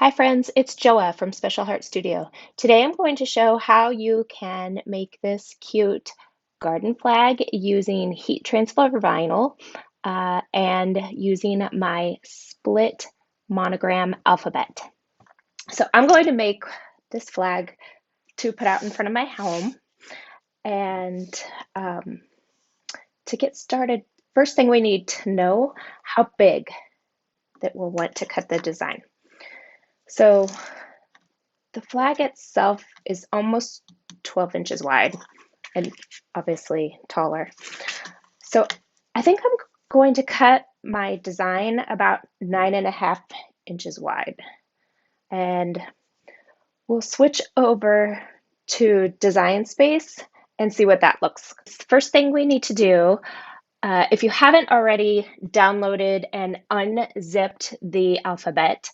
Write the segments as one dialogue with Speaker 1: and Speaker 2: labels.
Speaker 1: Hi friends, it's Joa from Special Heart Studio. Today I'm going to show how you can make this cute garden flag using heat transfer vinyl and using my split monogram alphabet. So I'm going to make this flag to put out in front of my home. And to get started, first thing we need to know how big that we'll want to cut the design. So the flag itself is almost 12 inches wide and obviously taller. So I think I'm going to cut my design about 9.5 inches wide. And we'll switch over to design space and see what that looks like. First thing we need to do, if you haven't already downloaded and unzipped the alphabet,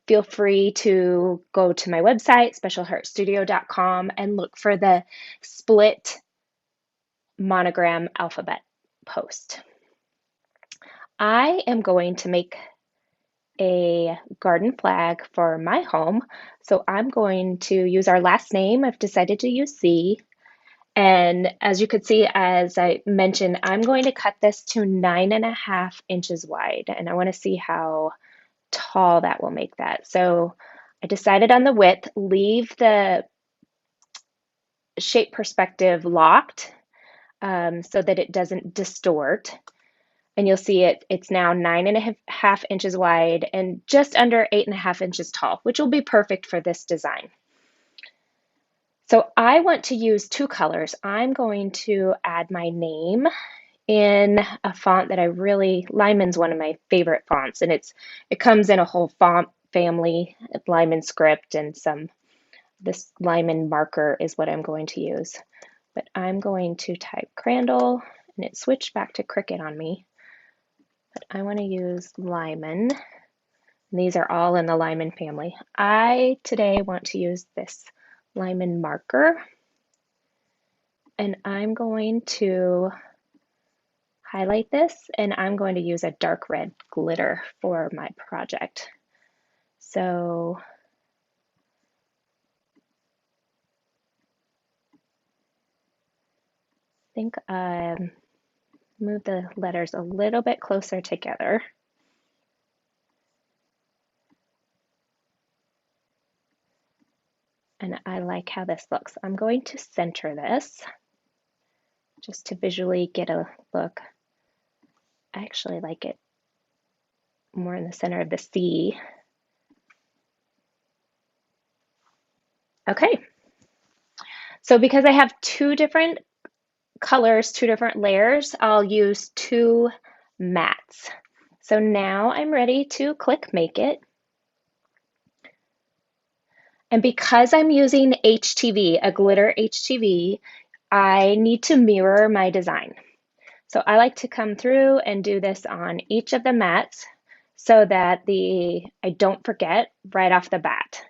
Speaker 1: feel free to go to my website, specialheartstudio.com, and look for the split monogram alphabet post. I am going to make a garden flag for my home, so I'm going to use our last name. I've decided to use C. And as you could see, as I mentioned, I'm going to cut this to 9.5 inches wide, and I want to see how tall that will make that. So I decided on the width, leave the shape perspective locked so that it doesn't distort. And you'll see it's now 9.5 inches wide and just under 8.5 inches tall, which will be perfect for this design. So I want to use two colors. I'm going to add my name in a font that I really, Lyman's one of my favorite fonts, and it comes in a whole font family, Lyman script, and this Lyman marker is what I'm going to use. But I'm going to type Crandall, and it switched back to Cricut on me. But I want to use Lyman. And these are all in the Lyman family. I today want to use this Lyman marker, and I'm going to highlight this, and I'm going to use a dark red glitter for my project. So I think move the letters a little bit closer together. And I like how this looks. I'm going to center this just to visually get a look. I actually like it more in the center of the C. Okay. So because I have two different colors, two different layers, I'll use two mats. So now I'm ready to click Make It. And because I'm using HTV, a glitter HTV, I need to mirror my design. So I like to come through and do this on each of the mats so that I don't forget right off the bat.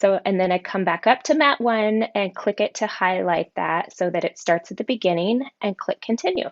Speaker 1: So, and then I come back up to mat 1 and click it to highlight that so that it starts at the beginning and click Continue.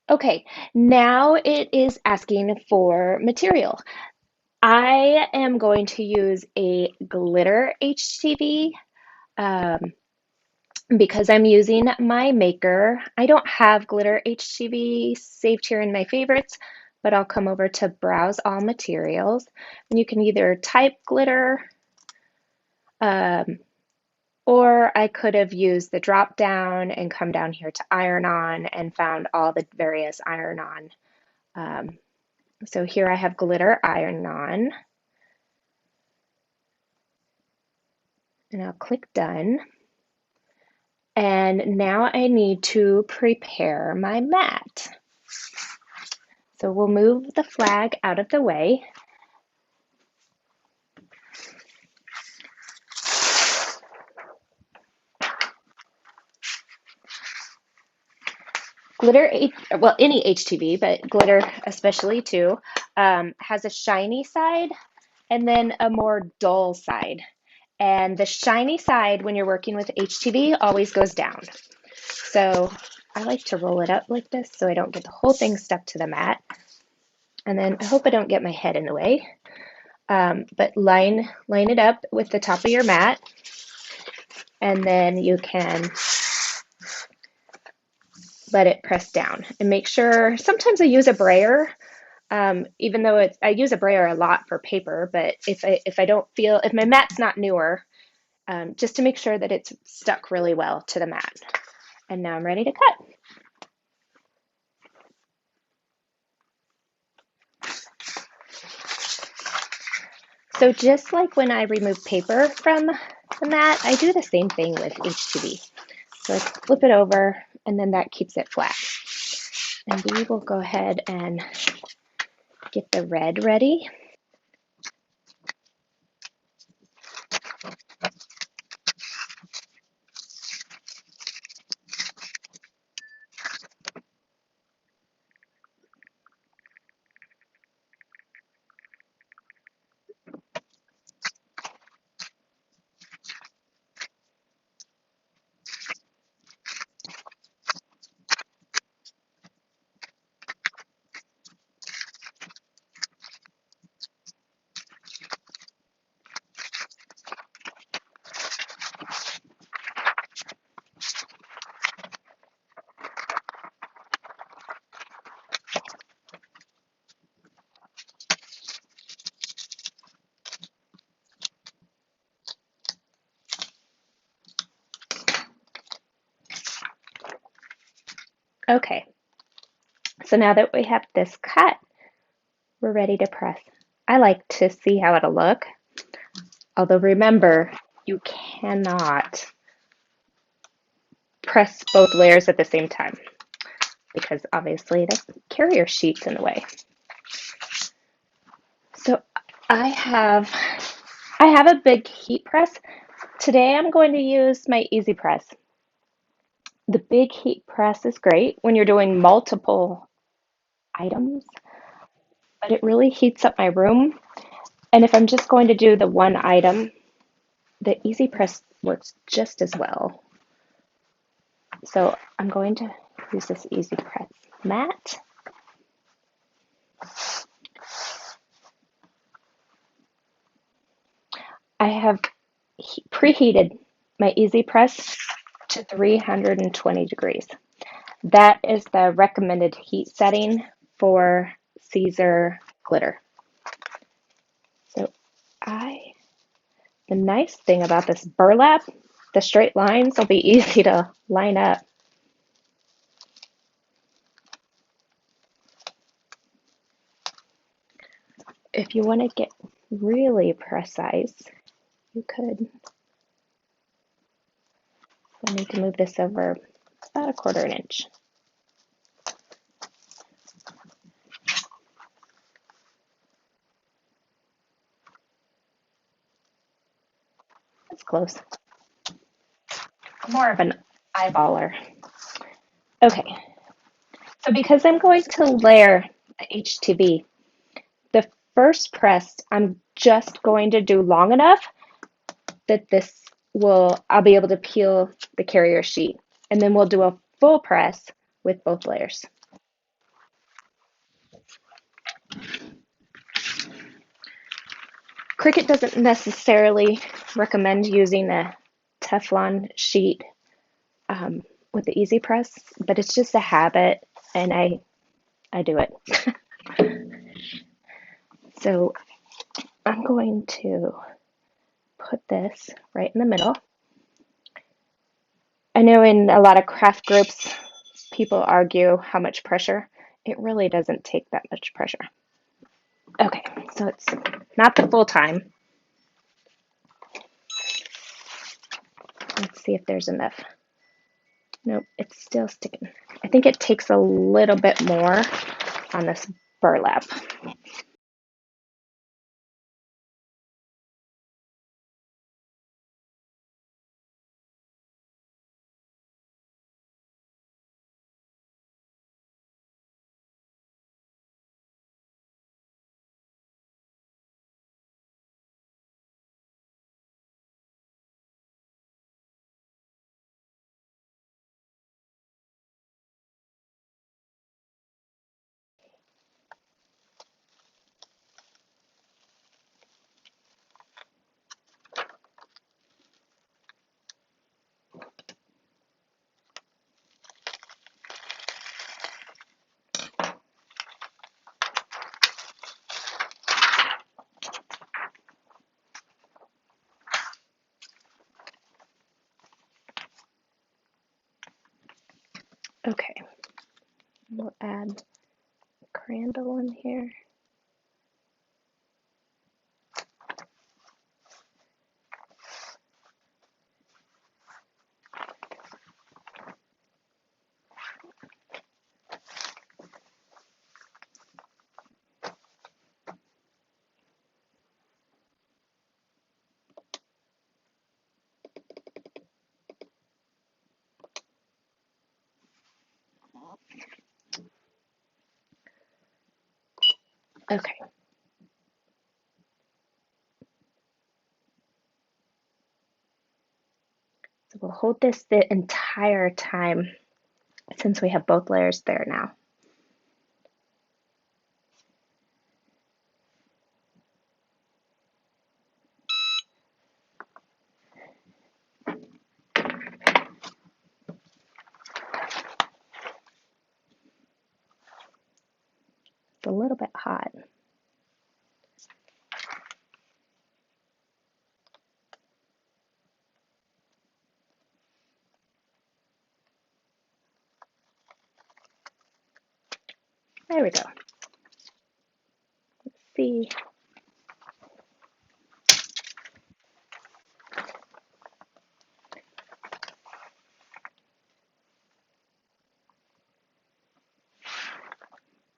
Speaker 1: Okay, now it is asking for material. I am going to use a glitter HTV because I'm using my maker. I don't have glitter HTV saved here in my favorites, but I'll come over to Browse All Materials, and you can either type glitter, or I could have used the drop down and come down here to Iron On and found all the various Iron On. So here I have glitter Iron On, and I'll click Done. And now I need to prepare my mat. So we'll move the flag out of the way. Glitter, well, any HTV, but glitter especially too, has a shiny side and then a more dull side. And the shiny side, when you're working with HTV, always goes down. So I like to roll it up like this so I don't get the whole thing stuck to the mat. And then I hope I don't get my head in the way. but line it up with the top of your mat, and then you can let it press down. And make sure, sometimes I use a brayer, even though I use a brayer a lot for paper, but if I don't feel, if my mat's not newer, just to make sure that it's stuck really well to the mat. And now I'm ready to cut. So just like when I remove paper from the mat, I do the same thing with H2B. So I flip it over, and then that keeps it flat. And we will go ahead and get the red ready. Okay, so now that we have this cut, we're ready to press. I like to see how it'll look. Although remember, you cannot press both layers at the same time because obviously the carrier sheet's in the way. So I have a big heat press. Today I'm going to use my Easy Press. The big heat press is great when you're doing multiple items, but it really heats up my room. And if I'm just going to do the one item, the Easy Press works just as well. So I'm going to use this Easy Press mat. I have preheated my Easy Press to 320 degrees. That is the recommended heat setting for Caesar glitter. So the nice thing about this burlap, the straight lines will be easy to line up. If you want to get really precise, you could. I need to move this over about a quarter inch. That's close. More of an eyeballer. Okay, so because I'm going to layer the H2B, the first press I'm just going to do long enough that I'll be able to peel the carrier sheet, and then we'll do a full press with both layers. Cricut doesn't necessarily recommend using a Teflon sheet with the Easy Press, but it's just a habit, and I do it. So I'm going to put this right in the middle. I know in a lot of craft groups, people argue how much pressure. It really doesn't take that much pressure. Okay, so it's not the full time. Let's see if there's enough. Nope, it's still sticking. I think it takes a little bit more on this burlap. Okay, we'll add Crandall in here. Okay. So we'll hold this the entire time since we have both layers there now. It's a little bit hot. There we go. Let's see.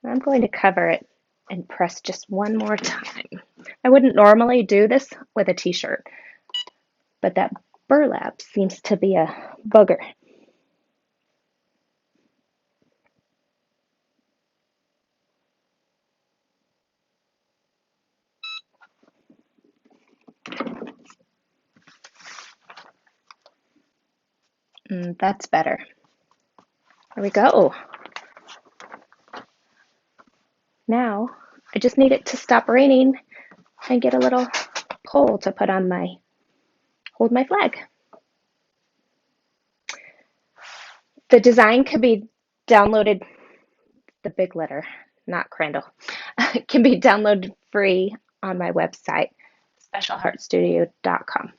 Speaker 1: I'm going to cover it and press just one more time. I wouldn't normally do this with a t-shirt, but that burlap seems to be a bugger. That's better. There we go. Now I just need it to stop raining and get a little pole to put on hold my flag. The design can be downloaded, the big letter, not Crandall, can be downloaded free on my website, specialheartstudio.com.